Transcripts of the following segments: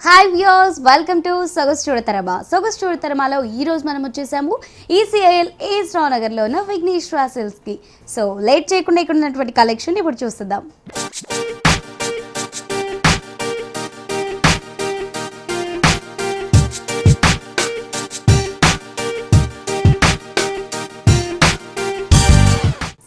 Hi viewers, welcome to సొగసు చూడతరమా. సొగసు చూడతరమాలో ఈరోజు మనం వచ్చేసాము ఈసీఐఎల్ ఏస్ రావు నగర్లో ఉన్న విఘ్నేశ్వర సిల్క్స్కి. సో లేట్ చేయకుండా ఇక్కడ ఉన్నటువంటి కలెక్షన్ ఇప్పుడు చూస్తుందాం.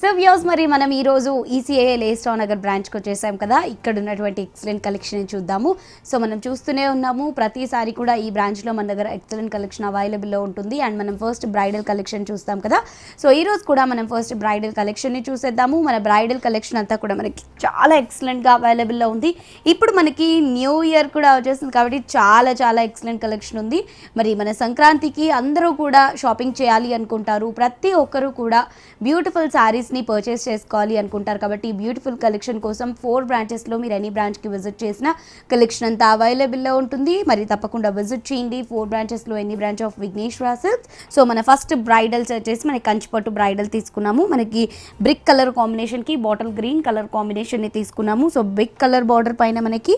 సో వ్యూస్, మరి మనం ఈరోజు ఈసీఐఎల్ ఏస్ రావు నగర్ బ్రాంచ్కి వచ్చేసాం కదా. ఇక్కడ ఉన్నటువంటి ఎక్సలెంట్ కలెక్షన్ చూద్దాము. సో మనం చూస్తూనే ఉన్నాము, ప్రతిసారి కూడా ఈ బ్రాంచ్లో మన దగ్గర ఎక్సలెంట్ కలెక్షన్ అవైలబుల్లో ఉంటుంది. అండ్ మనం ఫస్ట్ బ్రైడల్ కలెక్షన్ చూస్తాం కదా. సో ఈరోజు కూడా మనం ఫస్ట్ బ్రైడల్ కలెక్షన్ని చూసేద్దాము. మన బ్రైడల్ కలెక్షన్ అంతా కూడా మనకి చాలా ఎక్సలెంట్గా అవైలబుల్లో ఉంది. ఇప్పుడు మనకి న్యూ ఇయర్ కూడా వచ్చేస్తుంది కాబట్టి చాలా చాలా ఎక్సలెంట్ కలెక్షన్ ఉంది. మరి మన సంక్రాంతికి అందరూ కూడా షాపింగ్ చేయాలి అనుకుంటారు. ప్రతి ఒక్కరూ కూడా బ్యూటిఫుల్ శారీస్ని పర్చేస్ చేసుకోవాలి అనుకుంటారు. కాబట్టి ఈ బ్యూటిఫుల్ కలెక్షన్ కోసం 4 బ్రాంచెస్లో మీరు ఎనీ బ్రాంచ్కి విజిట్ చేసిన కలెక్షన్ అంతా అవైలబుల్లో ఉంటుంది. మరి తప్పకుండా విజిట్ చేయండి 4 బ్రాంచెస్లో any branch of Vigneshwara silks. So మన ఫస్ట్ బ్రైడల్స్ వచ్చేసి మనకి కంచిపట్టు బ్రైడల్ తీసుకున్నాము. మనకి బ్రిక్ కలర్ కాంబినేషన్కి బాటిల్ గ్రీన్ కలర్ కాంబినేషన్ని తీసుకున్నాము. సో బ్రిక్ కలర్ బార్డర్ పైన మనకి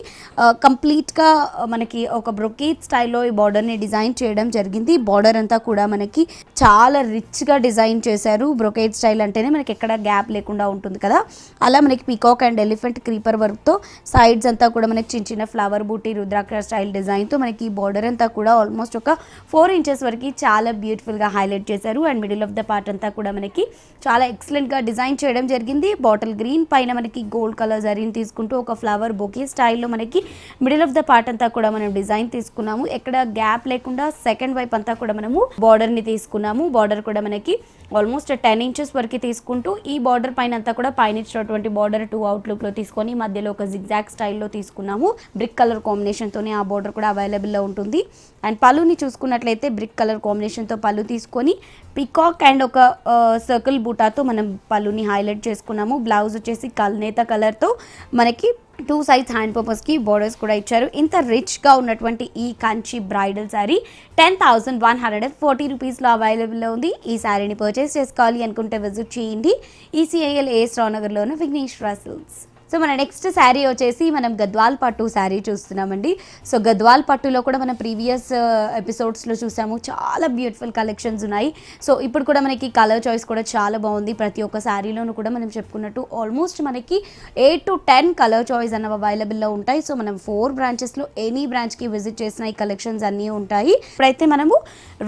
కంప్లీట్గా మనకి ఒక బ్రొకేట్ స్టైల్లో ఈ బార్డర్ని డిజైన్ చేయడం జరిగింది. బార్డర్ అంతా కూడా మనకి చాలా రిచ్గా డిజైన్ చేశారు. బ్రొకేట్ స్టైల్ అంటేనే మనకి ఎక్కడ గ్యాప్ లేకుండా ఉంటుంది కదా, అలా మనకి పీకాక్ అండ్ ఎలిఫెంట్ క్రీపర్ వర్క్తో సైడ్స్ అంతా కూడా మనకి చిన్న చిన్న ఫ్లవర్ బూటీ రుద్రాక్ష స్టైల్ డిజైన్తో మనకి బార్డర్ అంతా కూడా ఆల్మోస్ట్ ఒక 4 ఇంచెస్ వరకు చాలా బ్యూటిఫుల్గా హైలైట్ చేశారు. And middle of the part అంతా కూడా మనకి చాలా ఎక్సలెంట్గా డిజైన్ చేయడం జరిగింది. బాటిల్ గ్రీన్ పైన మనకి గోల్డ్ కలర్ జరీని తీసుకుంటూ ఒక ఫ్లవర్ బొకే స్టైల్లో మనకి మిడిల్ ఆఫ్ ద పార్ట్ అంతా కూడా మనం డిజైన్ తీసుకున్నాము. ఎక్కడ గ్యాప్ లేకుండా సెకండ్ వైపు అంతా కూడా మనము బార్డర్ని తీసుకున్నాము. బార్డర్ కూడా మనకి ఆల్మోస్ట్ 10 ఇంచెస్ వరకు తీసుకుంటూ ఈ బార్డర్ పైన అంతా కూడా పైన ఇచ్చినటువంటి బార్డర్ 2 అవుట్లుక్లో తీసుకొని మధ్యలో ఒక జిగ్జాగ్ స్టైల్లో తీసుకున్నాము. బ్రిక్ కలర్ కాంబినేషన్తోనే ఆ బార్డర్ కూడా అవైలబుల్లో ఉంటుంది. అండ్ పళ్ళుని చూసుకున్నట్లయితే బ్రిక్ కలర్ కాంబినేషన్తో పళ్ళు తీసుకొని పికాక్ అండ్ ఒక సర్కిల్ బూటాతో మనం పళ్ళుని హైలైట్ చేసుకున్నాము. బ్లౌజ్ వచ్చేసి కల్నేత కలర్తో మనకి 2 సైడ్స్ హ్యాండ్ పర్పస్కి బోర్డర్స్ కూడా ఇచ్చారు. ఇంత రిచ్గా ఉన్నటువంటి ఈ కంచి బ్రైడల్ శారీ 10,140 రూపీస్లో అవైలబుల్లో ఉంది. ఈ శారీని పర్చేస్ చేసుకోవాలి అనుకుంటే విజిట్ చేయండి ఈసీఐఎల్ ఏస్ రావు నగర్లో ఉన్న విఘ్నేశ్వర సిల్క్స్. సో మన నెక్స్ట్ శారీ వచ్చేసి మనం గద్వాల్ పట్టు శారీ చూస్తున్నామండి. సో గద్వాల్ పట్టులో కూడా మనం ప్రీవియస్ ఎపిసోడ్స్లో చూసాము, చాలా బ్యూటిఫుల్ కలెక్షన్స్ ఉన్నాయి. సో ఇప్పుడు కూడా మనకి కలర్ చాయిస్ కూడా చాలా బాగుంది. ప్రతి ఒక్క శారీలోనూ కూడా మనం చెప్పుకున్నట్టు ఆల్మోస్ట్ మనకి 8 to 10 కలర్ చాయిస్ అన్నవి అవైలబుల్లో ఉంటాయి. సో మనం 4 బ్రాంచెస్లో ఎనీ బ్రాంచ్కి విజిట్ చేసిన ఈ కలెక్షన్స్ అన్నీ ఉంటాయి. ఇప్పుడైతే మనము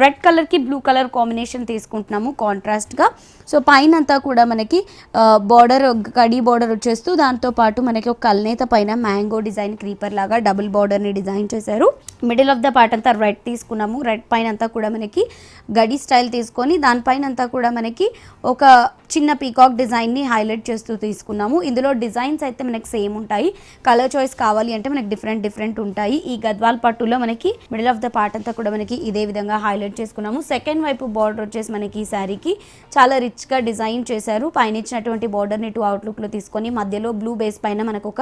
రెడ్ కలర్కి బ్లూ కలర్ కాంబినేషన్ తీసుకుంటున్నాము కాంట్రాస్ట్గా. సో పైన అంతా కూడా మనకి బార్డర్ కడీ బార్డర్ వచ్చేస్తూ దాంతో పాటు మనకి ఒక కల్నేత పైన మ్యాంగో డిజైన్ క్రీపర్ లాగా డబుల్ బార్డర్ని డిజైన్ చేశారు. మిడిల్ ఆఫ్ ద పార్ట్ అంతా రెడ్ తీసుకున్నాము. రెడ్ పైన అంతా కూడా మనకి గడి స్టైల్ తీసుకొని దానిపైన అంతా కూడా మనకి ఒక చిన్న పీకాక్ డిజైన్ని హైలైట్ చేస్తూ తీసుకున్నాము. ఇందులో డిజైన్స్ అయితే మనకి సేమ్ ఉంటాయి. కలర్ చాయిస్ కావాలి అంటే మనకి డిఫరెంట్ ఉంటాయి. ఈ గద్వాల్ పట్టులో మనకి మిడిల్ ఆఫ్ ద పార్ట్ అంతా కూడా మనకి ఇదే విధంగా హైలైట్ చేసుకున్నాము. సెకండ్ వైపు బార్డర్ వచ్చేసి మనకి ఈ శారీకి చాలా రిచ్గా డిజైన్ చేశారు. పైన ఇచ్చినటువంటి బార్డర్ని 2 అవుట్లుక్లో తీసుకొని మధ్యలో బ్లూ బేస్ పైన మనకు ఒక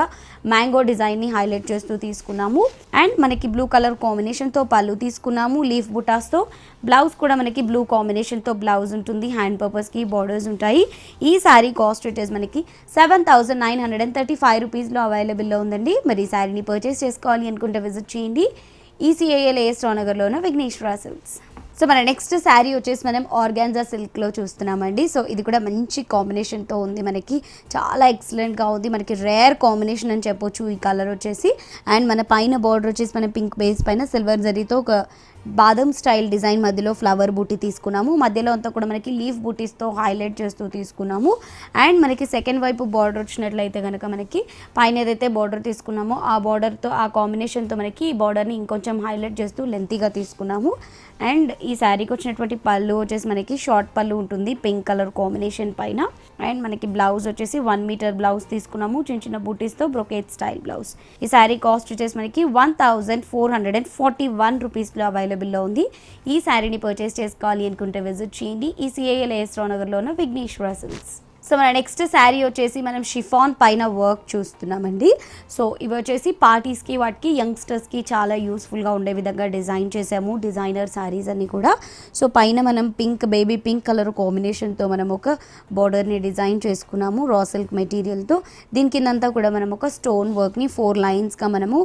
మ్యాంగో డిజైన్ని హైలైట్ చేస్తూ తీసుకున్నాము. అండ్ మనకి బ్లూ కలర్ కాంబినేషన్తో పళ్ళు తీసుకున్నాము లీఫ్ బుటాస్తో. బ్లౌజ్ కూడా మనకి బ్లూ కాంబినేషన్తో బ్లౌజ్ ఉంటుంది. హ్యాండ్ పర్పస్కి బార్డర్స్ ఉంటాయి. ఈ శారీ కాస్ట్ వచ్చేసి మనకి 7,935 రూపీస్లో అవైలబుల్లో ఉందండి. మరి ఈ శారీని పర్చేస్ చేసుకోవాలి అనుకుంటే విజిట్ చేయండి ఈసీఐఎల్ ఏస్ రావు నగర్లో ఉన్న విఘ్నేశ్వర సిల్క్స్. సో మన నెక్స్ట్ శారీ వచ్చేసి మనం ఆర్గాన్జా సిల్క్లో చూస్తున్నామండి. సో ఇది కూడా మంచి కాంబినేషన్తో ఉంది, మనకి చాలా ఎక్సలెంట్గా ఉంది. మనకి రేర్ కాంబినేషన్ అని చెప్పొచ్చు ఈ కలర్ వచ్చేసి. అండ్ మన పైన బార్డర్ వచ్చేసి మన పింక్ బేస్ పైన సిల్వర్ జరీతో ఒక బాదం స్టైల్ డిజైన్ మధ్యలో ఫ్లవర్ బూటీ తీసుకున్నాము. మధ్యలో అంతా కూడా మనకి లీఫ్ బూటీస్తో హైలైట్ చేస్తూ తీసుకున్నాము. అండ్ మనకి సెకండ్ వైపు బార్డర్ వచ్చినట్లయితే కనుక మనకి పైన ఏదైతే బార్డర్ తీసుకున్నామో ఆ బార్డర్తో ఆ కాంబినేషన్తో మనకి ఈ బార్డర్ని ఇంకొంచెం హైలైట్ చేస్తూ లెంతీగా తీసుకున్నాము. అండ్ ఈ శారీకి వచ్చినటువంటి పళ్ళు వచ్చేసి మనకి షార్ట్ పళ్ళు ఉంటుంది పింక్ కలర్ కాంబినేషన్ పైన. అండ్ మనకి బ్లౌజ్ వచ్చేసి 1 మీటర్ బ్లౌజ్ తీసుకున్నాము, చిన్న చిన్న బూటీస్తో బ్రొకేట్ స్టైల్ బ్లౌజ్. ఈ శారీ కాస్ట్ వచ్చేసి మనకి 1,441 రూపీస్లో అవైలబుల్లో ఉంది. ఈ శారీని పర్చేస్ చేసుకోవాలి అనుకుంటే విజిట్ చేయండి ఈసీఐఎల్ ఏస్ రావు నగర్లో ఉన్న విఘ్నేశ్వర సిల్క్స్. సో మన నెక్స్ట్ శారీ వచ్చేసి మనం షిఫాన్ పైన వర్క్ చూస్తున్నామండి. సో ఇవి వచ్చేసి పార్టీస్కి వాటికి యంగ్స్టర్స్కి చాలా యూస్ఫుల్గా ఉండే విధంగా డిజైన్ చేసాము, డిజైనర్ శారీస్ అన్నీ కూడా. సో పైన మనం పింక్, బేబీ పింక్ కలర్ కాంబినేషన్తో మనం ఒక బార్డర్ని డిజైన్ చేసుకున్నాము రా సిల్క్ మెటీరియల్తో. దీని కిందంతా కూడా మనం ఒక స్టోన్ వర్క్ని 4 లైన్స్గా మనము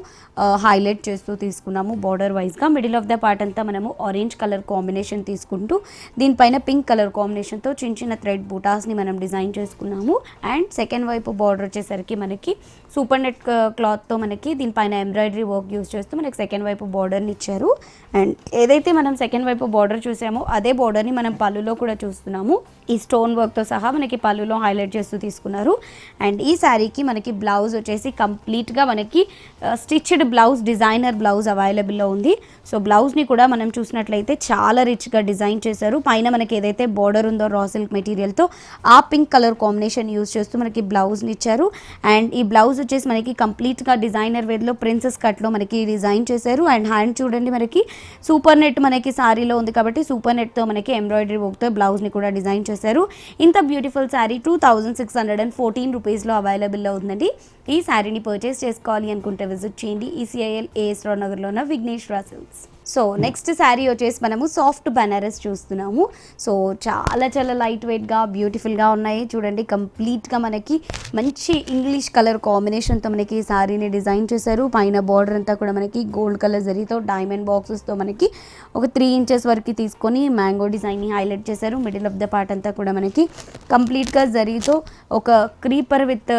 హైలైట్ చేస్తూ తీసుకున్నాము బార్డర్ వైజ్గా. మిడిల్ ఆఫ్ ద పార్ట్ అంతా మనము ఆరెంజ్ కలర్ కాంబినేషన్ తీసుకుంటూ దీనిపైన పింక్ కలర్ కాంబినేషన్తో చిన్న చిన్న థ్రెడ్ బూటాస్ని మనం డిజైన్ చేసుకున్నాము. అండ్ సెకండ్ వైపు బార్డర్ వచ్చేసరికి మనకి సూపర్ నెట్ క్లాత్తో మనకి దీనిపైన ఎంబ్రాయిడరీ వర్క్ యూస్ చేస్తూ మనకి సెకండ్ వైపు బార్డర్ని ఇచ్చారు. అండ్ ఏదైతే మనం సెకండ్ వైపు బార్డర్ చూసామో అదే బార్డర్ని మనం పళ్ళులో కూడా చూస్తున్నాము. ఈ స్టోన్ వర్క్తో సహా మనకి పళ్ళులో హైలైట్ చేస్తూ తీసుకున్నారు. అండ్ ఈ శారీకి మనకి బ్లౌజ్ వచ్చేసి కంప్లీట్గా మనకి స్టిచ్డ్ బ్లౌజ్, డిజైనర్ బ్లౌజ్ అవైలబుల్లో ఉంది. సో బ్లౌజ్ని కూడా మనం చూసినట్లయితే చాలా రిచ్గా డిజైన్ చేశారు. పైన మనకి ఏదైతే బార్డర్ ఉందో రా సిల్క్ మెటీరియల్తో ఆ పింక్ కలర్ కాంబినేషన్ యూజ్ చేస్తూ మనకి బ్లౌజ్ని ఇచ్చారు. అండ్ ఈ బ్లౌజ్ వచ్చేసి మనకి కంప్లీట్గా డిజైనర్ వేర్లో ప్రిన్సెస్ కట్లో మనకి డిజైన్ చేశారు. అండ్ హ్యాండ్ చూడండి మనకి సూపర్ నెట్ మనకి శారీలో ఉంది కాబట్టి సూపర్ నెట్తో మనకి ఎంబ్రాయిడరీ వర్క్తో బ్లౌజ్ని కూడా డిజైన్ చేశారు. ఇంత బ్యూటిఫుల్ శారీ 2614 రూపీస్లో అవైలబుల్లో ఉందండి. ఈ శారీని పర్చేస్ చేసుకోవాలి అనుకుంటే విజిట్ చేయండి ECIL AS రావు నగర్లో ఉన్న Vighneshwara silks. So next sari వచ్చేసి మనము సాఫ్ట్ బనారస్ చూస్తున్నాము. సో చాలా చాలా లైట్ వెయిట్గా బ్యూటిఫుల్గా ఉన్నాయి చూడండి. కంప్లీట్గా మనకి మంచి ఇంగ్లీష్ కలర్ కాంబినేషన్తో మనకి ఈ శారీని డిజైన్ చేశారు. పైన బార్డర్ అంతా కూడా మనకి గోల్డ్ కలర్ జరీతో డైమండ్ బాక్సెస్తో మనకి ఒక 3 ఇంచెస్ వరకు తీసుకొని మ్యాంగో డిజైన్ని హైలైట్ చేశారు. మిడిల్ ఆఫ్ ద పార్ట్ అంతా కూడా మనకి కంప్లీట్గా జరీతో ఒక క్రీపర్ విత్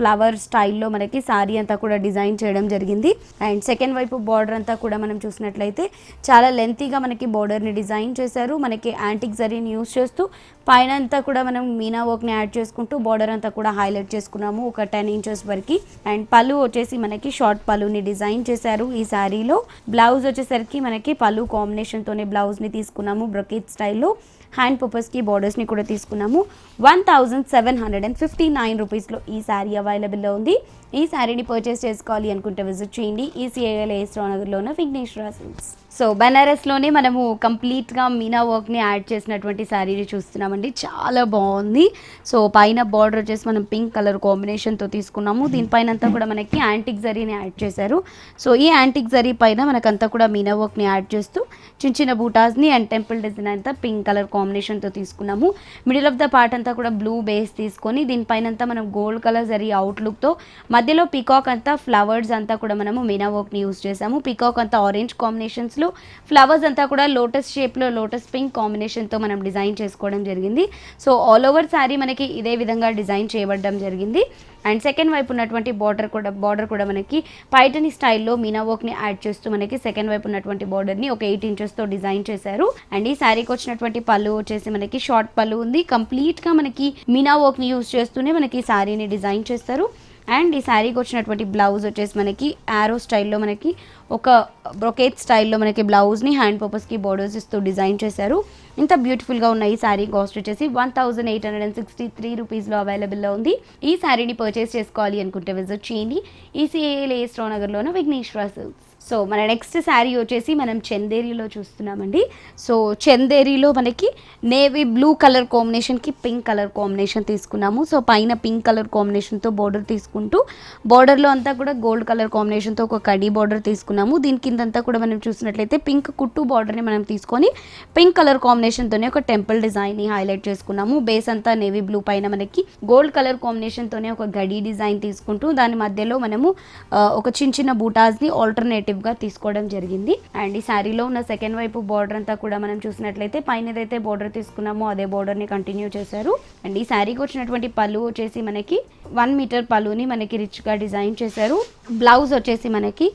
ఫ్లవర్ స్టైల్లో మనకి శారీ అంతా కూడా డిజైన్ చేయడం జరిగింది. అండ్ సెకండ్ వైపు బార్డర్ అంతా కూడా మనం చూసినట్లయితే చాలా లెంతీగా మనకి బోర్డర్ని డిజైన్ చేశారు. మనకి యాంటిక్ జరీని యూస్ చేస్తూ పైన అంతా కూడా మనం మీనా వర్క్ని యాడ్ చేసుకుంటూ బార్డర్ అంతా కూడా హైలైట్ చేసుకున్నాము ఒక 10 ఇంచెస్ వరకు. అండ్ పళ్ళు వచ్చేసి మనకి షార్ట్ పళ్ళుని డిజైన్ చేశారు ఈ శారీలో. బ్లౌజ్ వచ్చేసరికి మనకి పళ్ళు కాంబినేషన్తోనే బ్లౌజ్ని తీసుకున్నాము బ్రొకెట్ స్టైల్లో. హ్యాండ్ పర్పస్కి బార్డర్స్ని కూడా తీసుకున్నాము. 1759 రూపీస్లో ఈ శారీ అవైలబుల్లో ఉంది. ఈ శారీని పర్చేస్ చేసుకోవాలి అనుకుంటే విజిట్ చేయండి ECIL AS రావు నగర్లో ఉన్న విఘ్నేశ్వర సిల్క్స్. సో బనారస్లోనే మనము కంప్లీట్గా మీనా వర్క్ని యాడ్ చేసినటువంటి శారీని చూస్తున్నామండి. చాలా బాగుంది. సో పైన బార్డర్ వచ్చేసి మనం పింక్ కలర్ కాంబినేషన్తో తీసుకున్నాము. దీనిపైన అంతా కూడా మనకి యాంటిక్ జరీని యాడ్ చేశారు. సో ఈ యాంటిక్ జరీ పైన మనకంతా కూడా మీనా వర్క్ని యాడ్ చేస్తూ చిన్న చిన్న బూటాస్ని అండ్ టెంపుల్ డిజైన్ అంతా పింక్ కలర్ కాంబినేషన్తో తీసుకున్నాము. మిడిల్ ఆఫ్ ద పార్ట్ అంతా కూడా బ్లూ బేస్ తీసుకొని దీనిపైన అంతా మనం గోల్డ్ కలర్ జరీ అవుట్లుక్తో మధ్యలో పీకాక్ అంతా ఫ్లవర్స్ అంతా కూడా మనము మీనా వర్క్ని యూస్ చేసాము. పీకాక్ అంతా ఆరెంజ్ కాంబినేషన్స్లో, ఫ్లవర్స్ అంతా కూడా లోటస్ షేప్లో లోటస్ పింక్ కాంబినేషన్తో మనం డిజైన్ చేసుకోవడం జరిగింది. సో ఆల్ ఓవర్ శారీ మనకి ఇదే విధంగా డిజైన్ చేయబడడం జరిగింది. అండ్ సెకండ్ వైపు ఉన్నటువంటి బార్డర్ కూడా మనకి పైటని స్టైల్లో మీనా వర్క్ని యాడ్ చేస్తూ మనకి సెకండ్ వైపు ఉన్నటువంటి బార్డర్ని ఒక 8 ఇంచెస్తో డిజైన్ చేశారు. అండ్ ఈ శారీకి వచ్చినటువంటి పళ్ళు వచ్చేసి మనకి షార్ట్ పళ్ళు ఉంది. కంప్లీట్గా మనకి మీనా వర్క్ని యూస్ చేస్తూనే మనకి ఈ శారీని డిజైన్ చేస్తారు. అండ్ ఈ శారీకి వచ్చినటువంటి బ్లౌజ్ వచ్చేసి మనకి యారో స్టైల్లో మనకి ఒక బ్రొకేట్ స్టైల్లో మనకి బ్లౌజ్ని హ్యాండ్ పర్పస్కి బోర్డర్స్ ఇస్తూ డిజైన్ చేశారు. ఇంత బ్యూటిఫుల్గా ఉన్న ఈ శారీ కాస్ట్ వచ్చేసి 1863 రూపీస్లో అవైలబుల్లో ఉంది. ఈ శారీని పర్చేస్ చేసుకోవాలి అనుకుంటే విజిట్ చేయండి ECIL AS రావు నగర్లో ఉన్న విఘ్నేశ్వర సిల్క్స్. సో మన నెక్స్ట్ శారీ వచ్చేసి మనం చందేరిలో చూస్తున్నామండి. సో చందేరిలో మనకి నేవీ బ్లూ కలర్ కాంబినేషన్కి పింక్ కలర్ కాంబినేషన్ తీసుకున్నాము. సో పైన పింక్ కలర్ కాంబినేషన్తో బార్డర్ తీసుకుంటూ బార్డర్లో అంతా కూడా గోల్డ్ కలర్ కాంబినేషన్తో ఒక కడీ బార్డర్ తీసుకున్నాము. దీని కిందంతా కూడా మనం చూసినట్లయితే పింక్ కుట్టు బార్డర్ని మనం తీసుకొని పింక్ కలర్ కాంబినేషన్తోనే ఒక టెంపుల్ డిజైన్ని హైలైట్ చేసుకున్నాము. బేస్ అంతా నేవీ బ్లూ పైన మనకి గోల్డ్ కలర్ కాంబినేషన్తోనే ఒక గడీ డిజైన్ తీసుకుంటూ దాని మధ్యలో మనము ఒక చిన్న చిన్న బూటాస్ని ఆల్టర్నేటివ్ గా తీసుకోవడం జరిగింది. అండ్ ఈ శారీలో ఉన్న సెకండ్ వైపు బార్డర్ అంతా కూడా మనం చూసినట్లయితే పైన ఏదైతే బార్డర్ తీసుకున్నామో అదే బార్డర్ ని కంటిన్యూ చేశారు. అండ్ ఈ శారీకి వచ్చినటువంటి పళ్ళు వచ్చేసి మనకి 1 మీటర్ పళ్ళుని మనకి రిచ్ గా డిజైన్ చేశారు. బ్లౌజ్ వచ్చేసి మనకి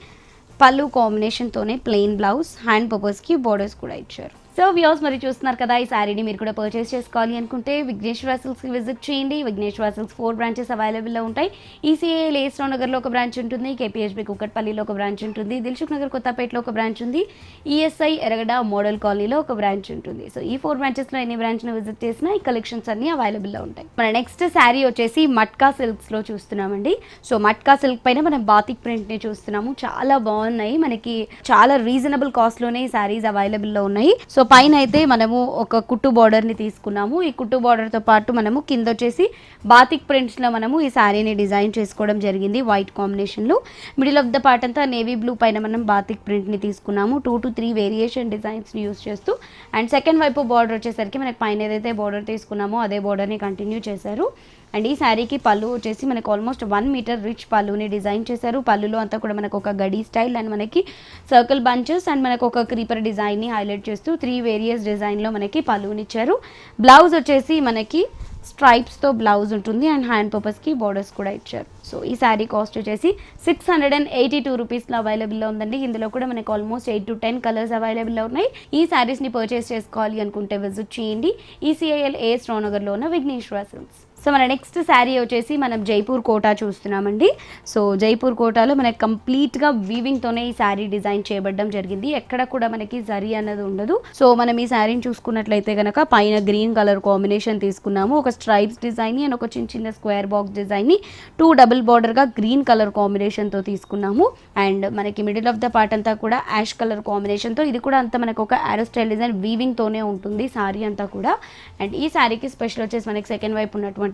పళ్ళు కాంబినేషన్ తోనే ప్లెయిన్ బ్లౌజ్, హ్యాండ్ పర్పస్ కి బోర్డర్స్ కూడా ఇచ్చారు. సో వ్యూస్ మరి చూస్తున్నారు కదా, ఈ శారీని మీరు కూడా పర్చేస్ చేసుకోవాలి అనుకుంటే విఘ్నేశ్వర సిల్క్స్కి విజిట్ చేయండి. విఘ్నేశ్వర సిల్క్స్ 4 బ్రాంచెస్ అవైలబుల్లో ఉంటాయి. ECIL AS రావు నగర్లో ఒక బ్రాంచ్ ఉంటుంది, KPHB కుక్కట్పల్లిలో ఒక బ్రాంచ్ ఉంటుంది, దిల్సుఖ్ నగర్ కొత్తపేటలో ఒక బ్రాంచ్ ఉంది, ESI ఎరగడ మోడల్ కాలనీలో ఒక బ్రాంచ్ ఉంటుంది. సో ఈ 4 బ్రాంచెస్లో ఎన్ని బ్రాంచ్ను విజిట్ చేసినా ఈ కలెక్షన్స్ అన్ని అవైలబుల్లో ఉంటాయి. మన నెక్స్ట్ శారీ వచ్చేసి మట్కా సిల్క్స్లో చూస్తున్నామండి. సో మట్కా సిల్క్ పైన మనం బాతిక్ ప్రింట్ని చూస్తున్నాము. చాలా బాగున్నాయి, మనకి చాలా రీజనబుల్ కాస్ట్లోనే ఈ శారీస్ అవైలబుల్లో ఉన్నాయి. సో పైన అయితే మనము ఒక కుట్టు బార్డర్ని తీసుకున్నాము. ఈ కుట్టు బార్డర్తో పాటు మనము కింద వచ్చేసి బాతిక్ ప్రింట్స్లో మనము ఈ శారీని డిజైన్ చేసుకోవడం జరిగింది వైట్ కాంబినేషన్లో. మిడిల్ ఆఫ్ ద పార్ట్ అంతా నేవీ బ్లూ పైన మనం బాతిక్ ప్రింట్ని తీసుకున్నాము. 2 to 3 వేరియేషన్ డిజైన్స్ని యూస్ చేస్తూ. అండ్ సెకండ్ వైపు బార్డర్ వచ్చేసరికి మనకి పైన ఏదైతే బార్డర్ తీసుకున్నామో అదే బార్డర్ని కంటిన్యూ చేశారు. అండ్ ఈ శారీకి పళ్ళు వచ్చేసి మనకు ఆల్మోస్ట్ 1 మీటర్ రిచ్ పళ్ళుని డిజైన్ చేశారు. పళ్ళులో అంతా కూడా మనకు ఒక గడి స్టైల్ అండ్ మనకి సర్కిల్ బంచెస్ అండ్ మనకు ఒక క్రీపర్ డిజైన్ని హైలైట్ చేస్తూ 3 వేరియస్ డిజైన్లో మనకి పళ్ళుని ఇచ్చారు. బ్లౌజ్ వచ్చేసి మనకి స్ట్రైప్స్తో బ్లౌజ్ ఉంటుంది అండ్ హ్యాండ్ పర్పస్కి బార్డర్స్ కూడా ఇచ్చారు. సో ఈ శారీ కాస్ట్ వచ్చేసి 682 రూపీస్లో అవైలబుల్లో ఉందండి. ఇందులో కూడా మనకు ఆల్మోస్ట్ 8 to 10 కలర్స్ అవైలబుల్లో ఉన్నాయి. ఈ శారీస్ని పర్చేస్ చేసుకోవాలి అనుకుంటే విజిట్ చేయండి. ECIL AS రావునగర్లో ఉన్న విఘ్నేశ్వర సిల్క్స్. సో మన నెక్స్ట్ శారీ వచ్చేసి మనం జైపూర్ కోటా చూస్తున్నామండి. సో జైపూర్ కోటాలో మనకి కంప్లీట్గా వీవింగ్తోనే ఈ శారీ డిజైన్ చేయబడడం జరిగింది. ఎక్కడ కూడా మనకి జరీ అన్నది ఉండదు. సో మనం ఈ శారీని చూసుకున్నట్లయితే కనుక పైన గ్రీన్ కలర్ కాంబినేషన్ తీసుకున్నాము. ఒక స్ట్రైప్స్ డిజైన్ని అండ్ ఒక చిన్న చిన్న స్క్వేర్ బాక్స్ డిజైన్ని 2 డబుల్ బార్డర్గా గ్రీన్ కలర్ కాంబినేషన్తో తీసుకున్నాము. అండ్ మనకి మిడిల్ ఆఫ్ ద పార్ట్ అంతా కూడా యాష్ కలర్ కాంబినేషన్తో, ఇది కూడా అంతా మనకు ఒక యారో స్టైల్ డిజైన్ వీవింగ్తోనే ఉంటుంది శారీ అంతా కూడా. అండ్ ఈ శారీకి స్పెషల్ వచ్చేసి మనకి సెకండ్ వైపు ఉన్నటువంటి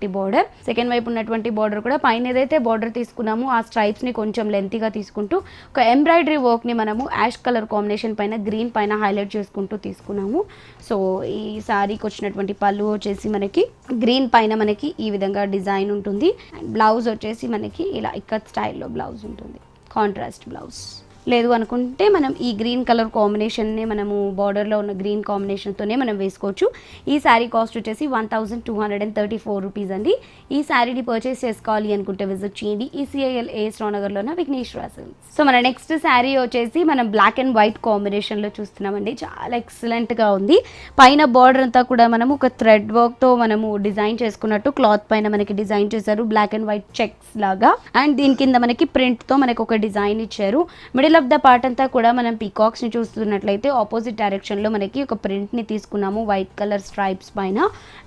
బార్డర్ కూడా పైన ఏదైతే బార్డర్ తీసుకున్నామో ఆ స్ట్రైప్స్ ని కొంచెం లెంతీగా తీసుకుంటూ ఒక ఎంబ్రాయిడరీ వర్క్ ని మనము యాష్ కలర్ కాంబినేషన్ పైన గ్రీన్ పైన హైలైట్ చేసుకుంటూ తీసుకున్నాము. సో ఈ శారీకి వచ్చినటువంటి పళ్ళు వచ్చేసి మనకి గ్రీన్ పైన మనకి ఈ విధంగా డిజైన్ ఉంటుంది. అండ్ బ్లౌజ్ వచ్చేసి మనకి ఇలా ఇక్కత్ స్టైల్లో బ్లౌజ్ ఉంటుంది, కాంట్రాస్ట్ బ్లౌజ్. లేదు అనుకుంటే మనం ఈ గ్రీన్ కలర్ కాంబినేషన్ని మనము బార్డర్లో ఉన్న గ్రీన్ కాంబినేషన్తోనే మనం వేసుకోవచ్చు. ఈ శారీ కాస్ట్ వచ్చేసి 1234 రూపీస్ అండి. ఈ శారీని పర్చేస్ చేసుకోవాలి అనుకుంటే విజిట్ చేయండి. ECIL AS రావునగర్లో ఉన్న విఘ్నేశ్వర సిల్క్స్. సో మన నెక్స్ట్ శారీ వచ్చేసి మనం బ్లాక్ అండ్ వైట్ కాంబినేషన్లో చూస్తున్నామండి. చాలా ఎక్సలెంట్గా ఉంది. పైన బార్డర్ అంతా కూడా మనము ఒక థ్రెడ్ వర్క్తో మనము డిజైన్ చేసుకున్నట్టు క్లాత్ పైన మనకి డిజైన్ చేశారు, బ్లాక్ అండ్ వైట్ చెక్స్ లాగా. అండ్ దీని కింద మనకి ప్రింట్తో మనకు ఒక డిజైన్ ఇచ్చారు. మిడిల్ ఆఫ్ ద పార్ట్ అంతా కూడా మనం పీకాక్స్ని చూస్తున్నట్లయితే ఆపోజిట్ డైరెక్షన్లో మనకి ఒక ప్రింట్ని తీసుకున్నాము వైట్ కలర్ స్ట్రైప్స్ పైన.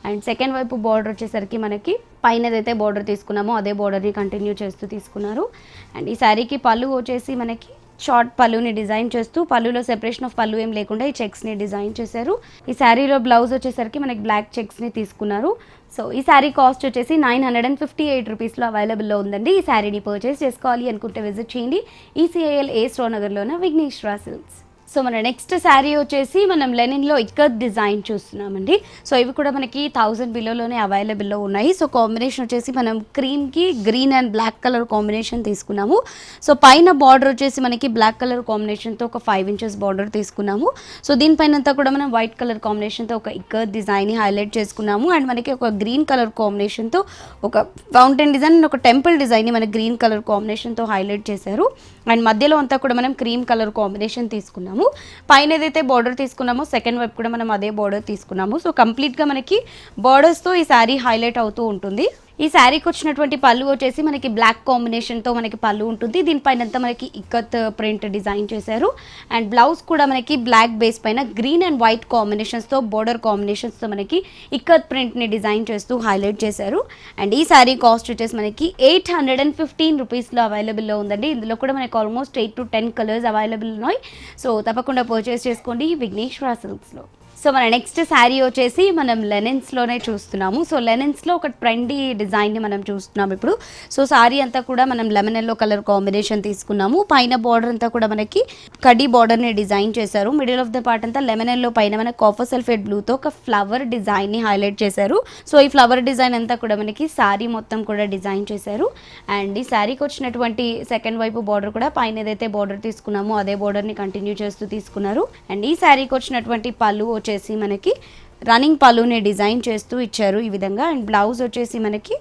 అండ్ సెకండ్ వైపు బార్డర్ వచ్చేసరికి మనకి పైన ఏదైతే బార్డర్ తీసుకున్నామో అదే బార్డర్ని కంటిన్యూ చేస్తూ తీసుకున్నారు. అండ్ ఈ శారీకి పళ్ళు వచ్చేసి మనకి షార్ట్ పళ్ళుని డిజైన్ చేస్తూ, పళ్ళులో సెపరేషన్ ఆఫ్ పళ్ళు ఏం లేకుండా ఈ చెక్స్ని డిజైన్ చేశారు. ఈ శారీలో బ్లౌజ్ వచ్చేసరికి మనకి బ్లాక్ చెక్స్ని తీసుకున్నారు. సో ఈ శారీ కాస్ట్ వచ్చేసి 958 రూపీస్లో అవైలబుల్లో ఉందండి. ఈ శారీని పర్చేస్ చేసుకోవాలి అనుకుంటే విజిట్ చేయండి. ECIL AS రావునగర్లో ఉన్న విఘ్నేశ్వర సిల్క్స్. సో మన నెక్స్ట్ శారీ వచ్చేసి మనం లెనిన్లో ఇక్కత్ డిజైన్ చూస్తున్నామండి. సో ఇవి కూడా మనకి 1000 బిలోలోనే అవైలబుల్లో ఉన్నాయి. సో కాంబినేషన్ వచ్చేసి మనం క్రీమ్కి green and black colour combination తీసుకున్నాము. సో పైన బార్డర్ వచ్చేసి మనకి బ్లాక్ కలర్ కాంబినేషన్తో ఒక 5 inches బార్డర్ తీసుకున్నాము. సో దీనిపైన అంతా కూడా మనం వైట్ కలర్ కాంబినేషన్తో ఒక ఇక్కత్ డిజైన్ని హైలైట్ చేసుకున్నాము. అండ్ మనకి ఒక గ్రీన్ కలర్ కాంబినేషన్తో ఒక ఫౌంటైన్ డిజైన్ అండ్ ఒక టెంపుల్ డిజైన్ని మన గ్రీన్ కలర్ కాంబినేషన్తో హైలైట్ చేశారు. అండ్ మధ్యలో అంతా కూడా మనం క్రీమ్ కలర్ కాంబినేషన్ తీసుకున్నాము. పైన ఏదైతే బార్డర్ తీసుకున్నామో సెకండ్ వైపు కూడా మనం అదే బార్డర్ తీసుకున్నాము. సో కంప్లీట్గా మనకి బార్డర్స్తో ఈ శారీ హైలైట్ అవుతూ ఉంటుంది. ఈ శారీకి వచ్చినటువంటి పళ్ళు వచ్చేసి మనకి బ్లాక్ కాంబినేషన్తో మనకి పళ్ళు ఉంటుంది. దీనిపైన అంతా మనకి ఇక్కత్ ప్రింట్ డిజైన్ చేశారు. అండ్ బ్లౌజ్ కూడా మనకి బ్లాక్ బేస్ పైన గ్రీన్ అండ్ వైట్ కాంబినేషన్స్తో బార్డర్ కాంబినేషన్స్తో మనకి ఇక్కత్ ప్రింట్ని డిజైన్ చేస్తూ హైలైట్ చేశారు. అండ్ ఈ శారీ కాస్ట్ వచ్చేసి మనకి 815 రూపీస్లో అవైలబుల్లో ఉందండి. ఇందులో కూడా మనకి ఆల్మోస్ట్ 8 to 10 కలర్స్ అవైలబుల్ ఉన్నాయి. సో తప్పకుండా పర్చేస్ చేసుకోండి విఘ్నేశ్వర సిల్క్స్లో. సో మన నెక్స్ట్ శారీ వచ్చేసి మనం లెనిన్స్లోనే చూస్తున్నాము. సో లెనిన్స్లో ఒక ట్రెండీ డిజైన్ని మనం చూస్తున్నాము ఇప్పుడు. సో శారీ అంతా కూడా మనం లెమన్ ఎల్లో కలర్ కాంబినేషన్ తీసుకున్నాము. పైన బార్డర్ అంతా కూడా మనకి కడ్డీ బార్డర్ని డిజైన్ చేశారు. మిడిల్ ఆఫ్ ద పార్ట్ అంతా లెమన్ ఎల్లో పైన మన కాపర్ సల్ఫేట్ బ్లూతో ఒక ఫ్లవర్ డిజైన్ని హైలైట్ చేశారు. సో ఈ ఫ్లవర్ డిజైన్ అంతా కూడా మనకి శారీ మొత్తం కూడా డిజైన్ చేశారు. అండ్ ఈ శారీకి వచ్చినటువంటి సెకండ్ వైపు బార్డర్ కూడా పైన ఏదైతే బార్డర్ తీసుకున్నామో అదే బార్డర్ని కంటిన్యూ చేస్తూ తీసుకున్నారు. అండ్ ఈ శారీకి వచ్చినటువంటి పళ్ళు వచ్చేసి మనకి రన్నింగ్ పళ్ళుని డిజైన్ చేస్తూ ఇచ్చారు ఈ విధంగా. అండ్ బ్లౌజ్ వచ్చేసి మనకి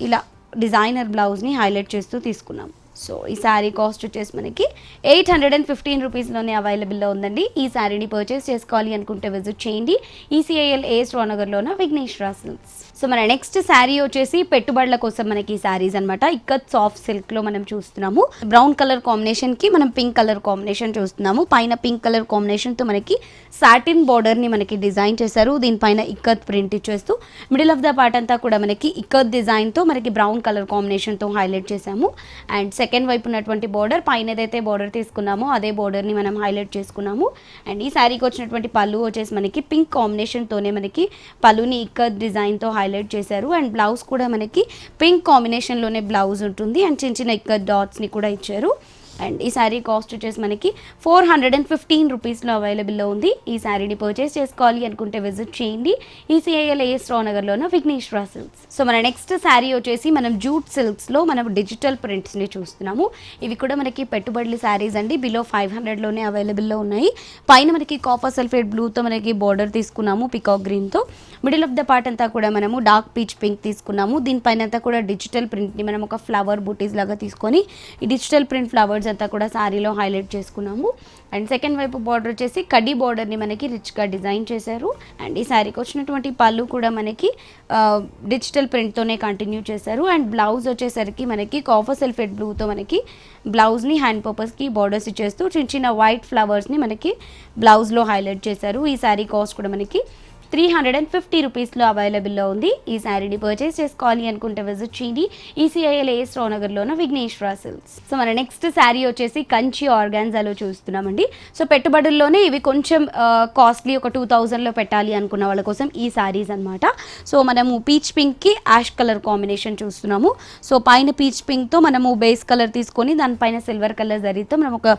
ఇలా డిజైనర్ బ్లౌజ్ని హైలైట్ చేస్తూ తీసుకున్నాం. సో ఈ శారీ కాస్ట్ వచ్చేసి మనకి 815 రూపీస్లోనే అవైలబుల్లో ఉందండి. ఈ శారీని పర్చేస్ చేసుకోవాలి అనుకుంటే విజిట్ చేయండి. ECIL AS రావునగర్లో ఉన్న విఘ్నేశ్వర సిల్క్స్. సో మన నెక్స్ట్ శారీ వచ్చేసి పెట్టుబడుల కోసం మనకి శారీస్ అనమాట. ఇక్కత్ సాఫ్ట్ సిల్క్ లో మనం చూస్తున్నాము. బ్రౌన్ కలర్ కాంబినేషన్ కి మనం పింక్ కలర్ కాంబినేషన్ చూస్తున్నాము. పైన పింక్ కలర్ కాంబినేషన్ తో మనకి సాటిన్ బోర్డర్ ని మనకి డిజైన్ చేశారు. దీనిపైన ఇక్కత్ ప్రింట్ ఇచ్చేస్తూ మిడిల్ ఆఫ్ ద పార్ట్ అంతా కూడా మనకి ఇక్కత్ డిజైన్ తో మనకి బ్రౌన్ కలర్ కాంబినేషన్ తో హైలైట్ చేసాము. అండ్ సెకండ్ వైపు ఉన్నటువంటి బోర్డర్ పైన ఏదైతే బోర్డర్ తీసుకున్నామో అదే బోర్డర్ ని మనం హైలైట్ చేసుకున్నాము. అండ్ ఈ శారీకి వచ్చినటువంటి పళ్ళు వచ్చేసి మనకి పింక్ కాంబినేషన్ తోనే మనకి పళ్ళుని ఇక్కత్ డిజైన్ తో హైలైట్ చేశారు. అండ్ బ్లౌజ్ కూడా మనకి పింక్ కాంబినేషన్ లోనే బ్లౌజ్ ఉంటుంది. అండ్ చిన్న చిన్న ఇక్కత్ డాట్స్ ని కూడా ఇచ్చారు. అండ్ ఈ శారీ కాస్ట్ వచ్చేసి మనకి 415 రూపీస్లో అవైలబుల్లో ఉంది. ఈ శారీని పర్చేస్ చేసుకోవాలి అనుకుంటే విజిట్ చేయండి. ఈసీఐఎల్ ఏఎస్ రావు నగర్లోన విఘ్నేశ్వర సిల్క్స్. సో మన నెక్స్ట్ శారీ వచ్చేసి మనం జూట్ సిల్క్స్లో మనం డిజిటల్ ప్రింట్స్ని చూస్తున్నాము. ఇవి కూడా మనకి పెట్టుబడులు శారీస్ అండి. బిలో 500లోనే అవైలబుల్లో ఉన్నాయి. పైన మనకి కాపర్ సల్ఫేట్ బ్లూతో మనకి బార్డర్ తీసుకున్నాము పికాక్ గ్రీన్తో. మిడిల్ ఆఫ్ ద పార్ట్ అంతా కూడా మనము డార్క్ పీచ్ పింక్ తీసుకున్నాము. దీనిపైన అంతా కూడా డిజిటల్ ప్రింట్ని మనం ఒక ఫ్లవర్ బూటీస్ లాగా తీసుకొని ఈ డిజిటల్ ప్రింట్ ఫ్లవర్స్ అంతా కూడా శారీలో హైలైట్ చేసుకున్నాము. అండ్ సెకండ్ వైపు బార్డర్ వచ్చేసి కడ్డీ బార్డర్ని మనకి రిచ్గా డిజైన్ చేశారు. అండ్ ఈ శారీకి వచ్చినటువంటి పళ్ళు కూడా మనకి డిజిటల్ ప్రింట్తోనే కంటిన్యూ చేశారు. అండ్ బ్లౌజ్ వచ్చేసరికి మనకి కాపర్ సల్ఫేట్ బ్లూతో మనకి బ్లౌజ్ని హ్యాండ్ పర్పస్కి బార్డర్స్ ఇచ్చేస్తూ చిన్న చిన్న వైట్ ఫ్లవర్స్ని మనకి బ్లౌజ్లో హైలైట్ చేశారు. ఈ శారీ కాస్ట్ కూడా మనకి 350 రూపీస్లో అవైలబుల్లో ఉంది. ఈ శారీని పర్చేస్ చేసుకోవాలి అనుకుంటే విజిట్ చేయండి. ఈసీఐఎల్ ఏఎస్ రావు నగర్లోన విఘ్నేశ్వర సిల్క్స్. సో మన నెక్స్ట్ శారీ వచ్చేసి కంచి ఆర్గాన్జాలో చూస్తున్నామండి. సో పెట్టుబడుల్లోనే ఇవి కొంచెం కాస్ట్లీ, ఒక 2000లో పెట్టాలి అనుకున్న వాళ్ళ కోసం ఈ శారీస్ అనమాట. సో మనము పీచ్ పింక్కి యాష్ కలర్ కాంబినేషన్ చూస్తున్నాము. సో పైన పీచ్ పింక్తో మనము బేస్ కలర్ తీసుకొని దానిపైన సిల్వర్ కలర్ జరీతో మనం ఒక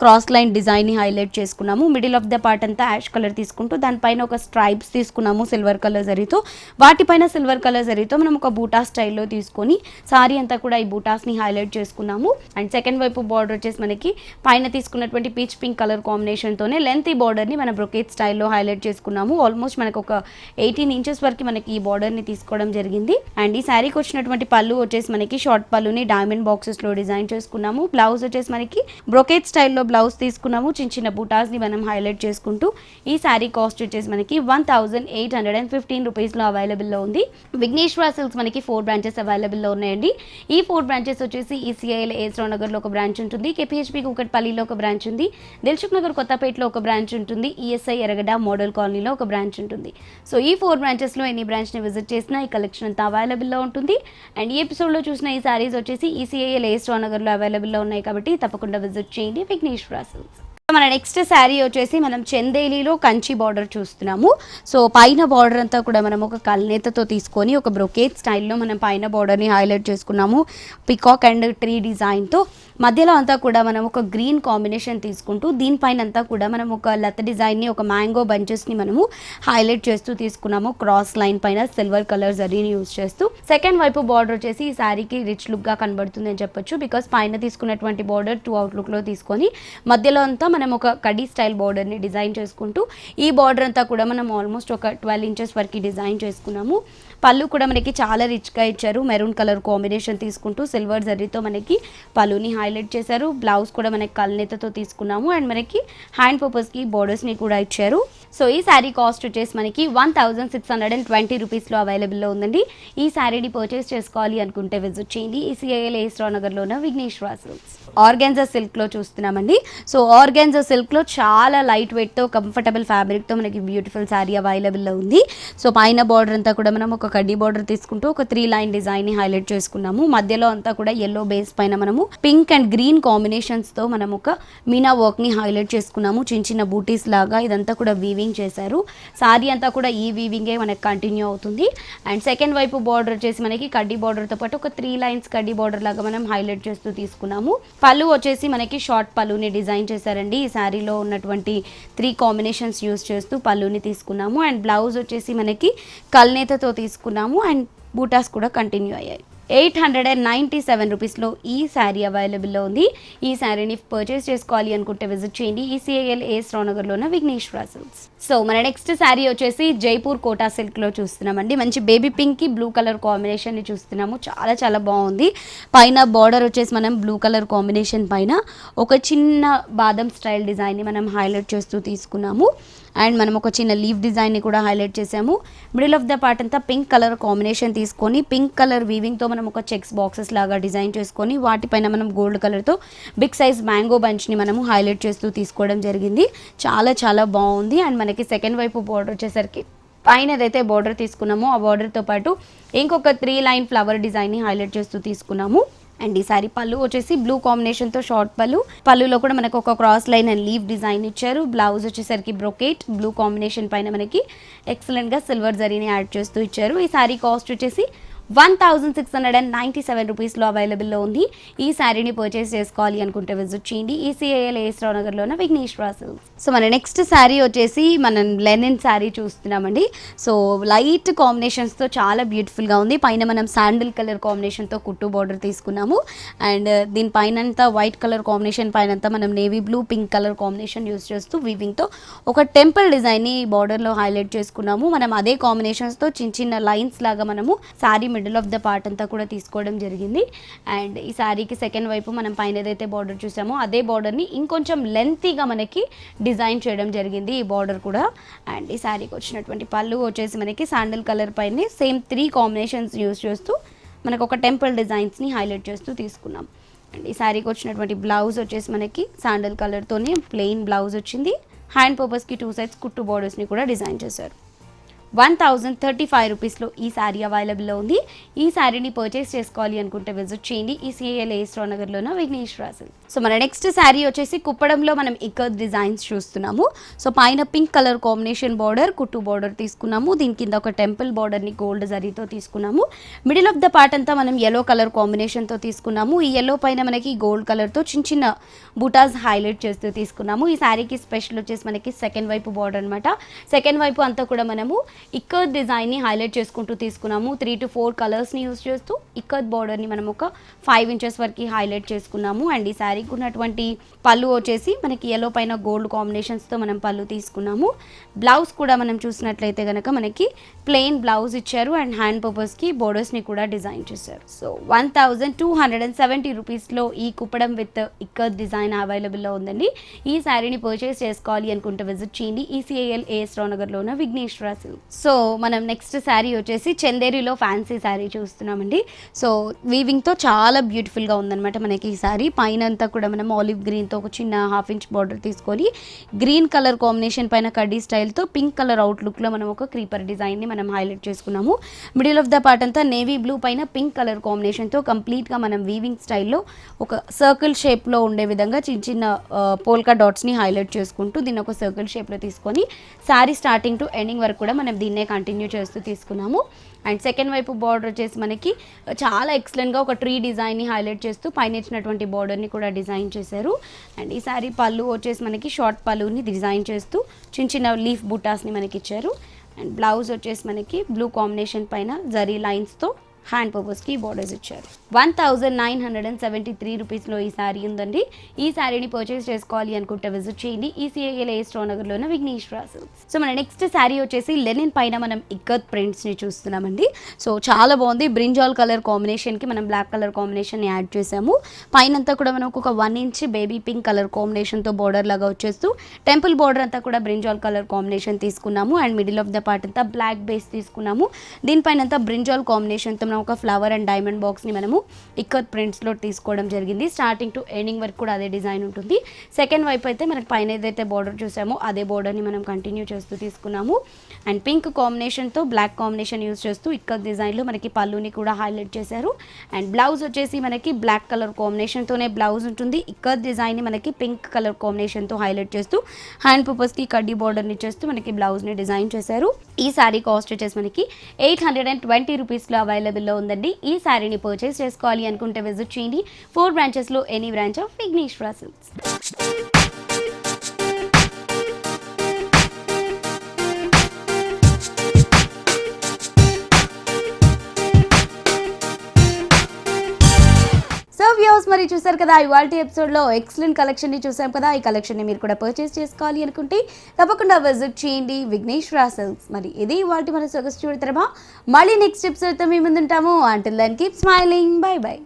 క్రాస్ లైన్ డిజైన్ని హైలైట్ చేసుకున్నాము. మిడిల్ ఆఫ్ ద పార్ట్ అంతా యాష్ కలర్ తీసుకుంటూ దానిపైన ఒక స్ట్రైప్ తీసుకున్నాము సిల్వర్ కలర్ జరీతో. వాటిపైన సిల్వర్ కలర్ జరీతో మనం ఒక బూటా స్టైల్లో తీసుకొని సారీ అంతా కూడా ఈ బూటాస్ని హైలైట్ చేసుకున్నాము. అండ్ సెకండ్ వైపు బార్డర్ వచ్చేసి మనకి పైన తీసుకున్నటువంటి పీచ్ పింక్ కలర్ కాంబినేషన్తోనే లెంత్ ఈ బార్డర్ని మనం బ్రొకేట్ స్టైల్లో హైలైట్ చేసుకున్నాము. ఆల్మోస్ట్ మనకు ఒక 18 ఇంచెస్ వరకు మనకి ఈ బార్డర్ని తీసుకోవడం జరిగింది. అండ్ ఈ శారీకి వచ్చినటువంటి పళ్ళు వచ్చేసి మనకి షార్ట్ పళ్ళుని డైమండ్ బాక్సెస్లో డిజైన్ చేసుకున్నాము. బ్లౌజ్ వచ్చేసి మనకి బ్రొకేట్ స్టైల్లో బ్లౌజ్ తీసుకున్నాము. చిన్న చిన్న బూటాస్ని మనం హైలైట్ చేసుకుంటూ ఈ శారీ కాస్ట్ వచ్చేసి మనకి 1815 రూపీస్లో అవైలబుల్లో ఉంది. విఘ్నేశ్వర సిల్క్స్ మనకి 4 బ్రాంచెస్ అవైలబుల్లో ఉన్నాయండి. ఈ 4 బ్రాంచెస్ వచ్చేసి ఈసీఐఎల్ ఏఎస్ రావు నగర్లో ఒక బ్రాంచ్ ఉంటుంది. కేపీహెచ్పీ కూకట్పల్లిలో ఒక బ్రాంచ్ ఉంది. దిల్సుఖ్ నగర్ కొత్తపేటలో ఒక బ్రాంచ్ ఉంటుంది. ఈఎస్ఐ ఎర్రగడ్డ మోడల్ కాలనీలో ఒక బ్రాంచ్ ఉంటుంది. సో ఈ 4 బ్రాంచెస్లో ఎన్ని బ్రాంచ్ని విజిట్ చేసినా ఈ కలెక్షన్ అంతా అవైలబుల్లో ఉంటుంది. అండ్ ఈ ఎపిసోడ్లో చూసిన ఈ సారీస్ వచ్చేసి ఈసీఐఎల్ ఏఎస్ రావు నగర్లో అవైలబుల్లో ఉన్నాయి కాబట్టి తప్పకుండా విజిట్ చేయండి విఘ్నేశ్వర సిల్క్స్. మన నెక్స్ట్ శారీ వచ్చేసి మనం చందేలీలో కంచి బార్డర్ చూస్తున్నాము. సో పైన బార్డర్ అంతా కూడా మనం ఒక కల్నేతతో తీసుకొని ఒక బ్రొకేట్ స్టైల్లో మనం పైన బార్డర్ని హైలైట్ చేసుకున్నాము. పికాక్ అండ్ ట్రీ డిజైన్తో మధ్యలో అంతా కూడా మనం ఒక గ్రీన్ కాంబినేషన్ తీసుకుంటూ దీనిపైన అంతా కూడా మనం ఒక లత డిజైన్ని, ఒక మ్యాంగో బంచెస్ని మనము హైలైట్ చేస్తూ తీసుకున్నాము. క్రాస్ లైన్ పైన సిల్వర్ కలర్ జరీని యూజ్ చేస్తూ సెకండ్ వైపు బార్డర్ వచ్చేసి ఈ శారీకి రిచ్ లుక్గా కనబడుతుంది అని చెప్పొచ్చు. బికాస్ పైన తీసుకున్నటువంటి బార్డర్ 2 అవుట్లుక్లో తీసుకొని మధ్యలో అంతా మనం ఒక కడీ స్టైల్ బార్డర్ని డిజైన్ చేసుకుంటూ ఈ బార్డర్ అంతా కూడా మనం ఆల్మోస్ట్ ఒక 12 ఇంచెస్ వరకు డిజైన్ చేసుకున్నాము. పళ్ళు కూడా మనకి చాలా రిచ్గా ఇచ్చారు. మెరూన్ కలర్ కాంబినేషన్ తీసుకుంటూ సిల్వర్ జరీతో మనకి పళ్ళుని హైలైట్ చేశారు. బ్లౌజ్ కూడా మనకి కల్నేతతో తీసుకున్నాము. అండ్ మనకి హ్యాండ్ పర్పస్కి బోర్డర్స్ని కూడా ఇచ్చారు. సో ఈ శారీ కాస్ట్ వచ్చేసి మనకి 1620 రూపీస్లో అవైలబుల్లో ఉందండి. ఈ శారీని పర్చేస్ చేసుకోవాలి అనుకుంటే విజిట్ చేయండి. ఈసీఐఎల్ ఏఎస్ రావు నగర్లోన విఘ్నేశ్వర సిల్క్స్. ఆర్గాన్జా సిల్క్లో చూస్తున్నామండి. సో ఆర్గాన్జా సిల్క్లో చాలా లైట్ వెయిట్తో కంఫర్టబుల్ ఫ్యాబ్రిక్తో మనకి బ్యూటిఫుల్ శారీ అవైలబుల్లో ఉంది. సో పైన బార్డర్ అంతా కూడా మనం ఒక కడ్డీ బార్డర్ తీసుకుంటూ ఒక 3 లైన్ డిజైన్ని హైలైట్ చేసుకున్నాము. మధ్యలో అంతా కూడా ఎల్లో బేస్ పైన మనము పింక్ అండ్ గ్రీన్ కాంబినేషన్స్తో మనం ఒక మీనా వర్క్ని హైలైట్ చేసుకున్నాము. చిన్న చిన్న బూటీస్ లాగా ఇదంతా కూడా వీవింగ్ చేశారు. శారీ అంతా కూడా ఈ వీవింగే మనకి కంటిన్యూ అవుతుంది. అండ్ సెకండ్ వైపు బార్డర్ వచ్చేసి మనకి కడ్డీ బార్డర్తో పాటు ఒక 3 లైన్స్ కడ్డీ బార్డర్ లాగా మనం హైలైట్ చేస్తూ తీసుకున్నాము. పళ్ళు వచ్చేసి మనకి షార్ట్ పళ్ళుని డిజైన్ చేశారండి. ఈ శారీలో ఉన్నటువంటి 3 కాంబినేషన్స్ యూజ్ చేస్తూ పళ్ళుని తీసుకున్నాము. అండ్ బ్లౌజ్ వచ్చేసి మనకి కల్నేతతో తీసుకున్నాము. అండ్ బూటాస్ కూడా కంటిన్యూ అయ్యాయి. 897 రూపీస్లో ఈ శారీ అవైలబుల్లో ఉంది. ఈ శారీని పర్చేస్ చేసుకోవాలి అనుకుంటే విజిట్ చేయండి. ECAL AS రావు నగర్లో ఉన్న విఘ్నేశ్వర సిల్క్స్. సో మన నెక్స్ట్ శారీ వచ్చేసి జైపూర్ కోటా సిల్క్లో చూస్తున్నామండి. మంచి బేబీ పింక్కి బ్లూ కలర్ కాంబినేషన్ని చూస్తున్నాము. చాలా చాలా బాగుంది. పైన బార్డర్ వచ్చేసి మనం బ్లూ కలర్ కాంబినేషన్ పైన ఒక చిన్న బాదం స్టైల్ డిజైన్ని మనం హైలైట్ చేస్తూ తీసుకున్నాము. అండ్ మనం ఒక చిన్న లీఫ్ డిజైన్ని కూడా హైలైట్ చేసాము. మిడిల్ ఆఫ్ ద పార్ట్ అంతా పింక్ కలర్ కాంబినేషన్ తీసుకొని పింక్ కలర్ వీవింగ్తో మనం ఒక చెక్స్ బాక్సెస్ లాగా డిజైన్ చేసుకొని వాటిపైన మనం గోల్డ్ కలర్తో బిగ్ సైజ్ మ్యాంగో బంచ్ని మనము హైలైట్ చేస్తూ తీసుకోవడం జరిగింది. చాలా చాలా బాగుంది. అండ్ మనకి సెకండ్ వైపు బార్డర్ వచ్చేసరికి పైన ఏదైతే బార్డర్ తీసుకున్నామో ఆ బార్డర్తో పాటు ఇంకొక 3 లైన్ ఫ్లవర్ డిజైన్ని హైలైట్ చేస్తూ తీసుకున్నాము. అండ్ ఈ సారీ పళ్ళు వచ్చేసి బ్లూ కాంబినేషన్తో షార్ట్ పళ్ళులో కూడా మనకు ఒక cross line and leave design ఇచ్చారు. బ్లౌజ్ వచ్చేసరికి బ్రొకేట్ బ్లూ కాంబినేషన్ పైన మనకి ఎక్సలెంట్గా సిల్వర్ జరీని యాడ్ చేస్తూ ఇచ్చారు. ఈ సారీ కాస్ట్ వచ్చేసి 1697 రూపీస్లో అవైలబుల్లో ఉంది. ఈ శారీని పర్చేస్ చేసుకోవాలి అనుకుంటే విజిట్ చేయండి. ECAL AS రావు నగర్లో ఉన్న విఘ్నేశ్వర సిల్క్స్. సో మన నెక్స్ట్ శారీ వచ్చేసి మనం లెనిన్ శారీ చూస్తున్నామండి. సో లైట్ కాంబినేషన్స్తో చాలా బ్యూటిఫుల్గా ఉంది. పైన మనం శాండిల్ కలర్ కాంబినేషన్తో కుట్టు బార్డర్ తీసుకున్నాము. అండ్ దీనిపైన వైట్ కలర్ కాంబినేషన్ పైన మనం navy blue pink colour combination use చేస్తూ వీవింగ్తో ఒక టెంపుల్ డిజైన్ని బార్డర్లో హైలైట్ చేసుకున్నాము. మనం అదే కాంబినేషన్స్తో చిన్న చిన్న లైన్స్ లాగా మనము sari middle of the part అంతా కూడా తీసుకోవడం జరిగింది. అండ్ ఈ శారీకి సెకండ్ వైపు మనం పైన ఏదైతే బార్డర్ చూసామో అదే బార్డర్ని ఇంకొంచెం లెంతీగా మనకి డిజైన్ చేయడం జరిగింది ఈ బార్డర్ కూడా. అండ్ ఈ శారీకి వచ్చినటువంటి పళ్ళు వచ్చేసి మనకి శాండిల్ కలర్ పైన సేమ్ 3 కాంబినేషన్స్ యూస్ చేస్తూ మనకు ఒక టెంపుల్ డిజైన్స్ని హైలైట్ చేస్తూ తీసుకున్నాం. అండ్ ఈ శారీకి వచ్చినటువంటి బ్లౌజ్ వచ్చేసి మనకి శాండిల్ కలర్తోనే ప్లెయిన్ బ్లౌజ్ వచ్చింది. హ్యాండ్ పర్పస్కి 2 సైడ్స్ కుట్టు బార్డర్స్ని కూడా డిజైన్ చేశారు. 1035 రూపీస్లో ఈ శారీ అవైలబుల్లో ఉంది. ఈ శారీని పర్చేస్ చేసుకోవాలి అనుకుంటే విజిట్ చేయండి. ECAL AS రావు నగర్లో ఉన్న విఘ్నేశ్వర సిల్క్స్. సో మన నెక్స్ట్ శారీ వచ్చేసి కుప్పడంలో మనం ఇక్కత్ డిజైన్స్ చూస్తున్నాము. సో పైన పింక్ కలర్ కాంబినేషన్ బార్డర్ కుట్టు బార్డర్ తీసుకున్నాము. దీని కింద ఒక టెంపుల్ బార్డర్ని గోల్డ్ జరీతో తీసుకున్నాము. మిడిల్ ఆఫ్ ద పార్ట్ అంతా మనం yellow కలర్ కాంబినేషన్తో తీసుకున్నాము. ఈ yellow పైన మనకి గోల్డ్ కలర్తో చిన్న చిన్న బూటాస్ హైలైట్ చేస్తూ తీసుకున్నాము. ఈ శారీకి స్పెషల్ వచ్చేసి మనకి సెకండ్ వైపు బార్డర్ అనమాట. సెకండ్ వైపు అంతా కూడా మనము ఇక్కత్ డిజైన్ని హైలైట్ చేసుకుంటూ తీసుకున్నాము. 3 to 4 కలర్స్ని యూస్ చేస్తూ ఇక్కత్ బార్డర్ని మనం ఒక 5 ఇంచెస్ వరకు హైలైట్ చేసుకున్నాము. అండ్ ఈ శారీకి ఉన్నటువంటి పళ్ళు వచ్చేసి మనకి yellow పైన గోల్డ్ కాంబినేషన్స్తో మనం పళ్ళు తీసుకున్నాము. బ్లౌజ్ కూడా మనం చూసినట్లయితే కనుక మనకి ప్లెయిన్ బ్లౌజ్ ఇచ్చారు. అండ్ హ్యాండ్ పర్పస్కి బోర్డర్స్ని కూడా డిజైన్ చేశారు. సో 1270 రూపీస్లో ఈ కుప్పడం విత్ ఇక్కత్ డిజైన్ అవైలబుల్లో ఉందండి. ఈ శారీని పర్చేస్ చేసుకోవాలి అనుకుంటే విజిట్ చేయండి. ECAL AS రావు నగర్లో ఉన్న విఘ్నేశ్వర సిల్క్స్. సో మనం నెక్స్ట్ శారీ వచ్చేసి చందేరిలో ఫ్యాన్సీ శారీ చూస్తున్నామండి. సో వీవింగ్తో చాలా బ్యూటిఫుల్గా ఉందన్నమాట మనకి ఈ శారీ. పైన అంతా కూడా మనం ఆలివ్ గ్రీన్తో ఒక చిన్న 1/2 ఇంచ్ బార్డర్ తీసుకొని గ్రీన్ కలర్ కాంబినేషన్ పైన కడ్డీ స్టైల్తో పింక్ కలర్ అవుట్లుక్లో మనం ఒక క్రీపర్ డిజైన్ని మనం హైలైట్ చేసుకున్నాము. మిడిల్ ఆఫ్ ద పార్ట్ అంతా నేవీ బ్లూ పైన పింక్ కలర్ కాంబినేషన్తో కంప్లీట్గా మనం వీవింగ్ స్టైల్లో ఒక సర్కిల్ షేప్లో ఉండే విధంగా చిన్న చిన్న పోల్కా డాట్స్ని హైలైట్ చేసుకుంటూ దీన్ని ఒక సర్కిల్ షేప్లో తీసుకొని శారీ స్టార్టింగ్ టు ఎండింగ్ వరకు కూడా మనం దీన్నే కంటిన్యూ చేస్తూ తీసుకున్నాము. అండ్ సెకండ్ వైపు బార్డర్ వచ్చేసి మనకి చాలా ఎక్సలెంట్గా ఒక ట్రీ డిజైన్ని హైలైట్ చేస్తూ పైన ఇచ్చినటువంటి బార్డర్ని కూడా డిజైన్ చేశారు. అండ్ ఈ సారీ పళ్ళు వచ్చేసి మనకి షార్ట్ పళ్ళుని డిజైన్ చేస్తూ చిన్న చిన్న లీఫ్ బుటాస్ని మనకి ఇచ్చారు. అండ్ బ్లౌజ్ వచ్చేసి మనకి బ్లూ కాంబినేషన్ పైన జరీ లైన్స్తో హ్యాండ్ పర్పస్కి బార్డర్స్ ఇచ్చారు. 1973 రూపీస్లో ఈ శారీ ఉందండి. ఈ శారీని పర్చేస్ చేసుకోవాలి అనుకుంటే విజిట్ చేయండి. ECAL AS రావు నగర్లో ఉన్న విఘ్నేశ్వర సిల్క్స్. సో మన నెక్స్ట్ శారీ వచ్చేసి లెనిన్ పైన మనం ఇక్కత్ ప్రింట్స్ని చూస్తున్నామండి. సో చాలా బాగుంది. బ్రింజాల్ కలర్ కాంబినేషన్కి మనం బ్లాక్ కలర్ కాంబినేషన్ని యాడ్ చేసాము. పైనంతా కూడా మనం ఒక 1 ఇంచ్ బేబీ పింక్ కలర్ కాంబినేషన్తో బార్డర్ లాగా వచ్చేస్తూ టెంపుల్ బార్డర్ అంతా కూడా బ్రింజాల్ కలర్ కాంబినేషన్ తీసుకున్నాము. And middle of the part అంతా బ్లాక్ బేస్ తీసుకున్నాము. దీనిపైన అంతా బ్రింజాల్ కాంబినేషన్తో మనం ఒక ఫ్లవర్ అండ్ డైమండ్ బాక్స్ని మనము ఇక్కత్ ప్రింట్స్లో తీసుకోవడం జరిగింది. స్టార్టింగ్ టు ఎండింగ్ వరకు కూడా అదే డిజైన్ ఉంటుంది. సెకండ్ వైపు అయితే మనకి పైన ఏదైతే బార్డర్ చూసామో అదే బార్డర్ని మనం కంటిన్యూ చేస్తూ తీసుకున్నాము. అండ్ పింక్ కాంబినేషన్తో బ్లాక్ కాంబినేషన్ యూస్ చేస్తూ ఇక్కత్ డిజైన్లో మనకి పళ్ళుని కూడా హైలైట్ చేశారు. అండ్ బ్లౌజ్ వచ్చేసి మనకి బ్లాక్ కలర్ కాంబినేషన్తోనే బ్లౌజ్ ఉంటుంది. ఇక్కత్ డిజైన్ని మనకి పింక్ కలర్ కాంబినేషన్తో హైలైట్ చేస్తూ హ్యాండ్ పర్పస్కి కడ్డీ బార్డర్ని ఇచ్చేస్తూ మనకి బ్లౌజ్ని డిజైన్ చేశారు. ఈ శారీ కాస్ట్ వచ్చేసి మనకి 820 రూపీస్లో అవైలబుల్లో ఉందండి. ఈ శారీని పర్చేస్ చేసుకోవాలి అనుకుంటే విజిట్ చేయండి. 4 బ్రాంచెస్లో any branch of Vigneshwara Silks. చూసారు కదా ఇవాల్టి ఎపిసోడ్లో ఎక్సలెంట్ కలెక్షన్ని చూసాం కదా. ఈ కలెక్షన్ని మీరు కూడా పర్చేస్ చేసుకోవాలి అనుకుంటే తప్పకుండా విజిట్ చేయండి విఘ్నేశ్వర సిల్క్స్. మరి ఇది ఇవాల్టి మన సొగసు చూడతామా. మళ్ళీ నెక్స్ట్ ఎపిసోడ్తో మీ ముందుంటాము. Until then keep smiling. Bye by.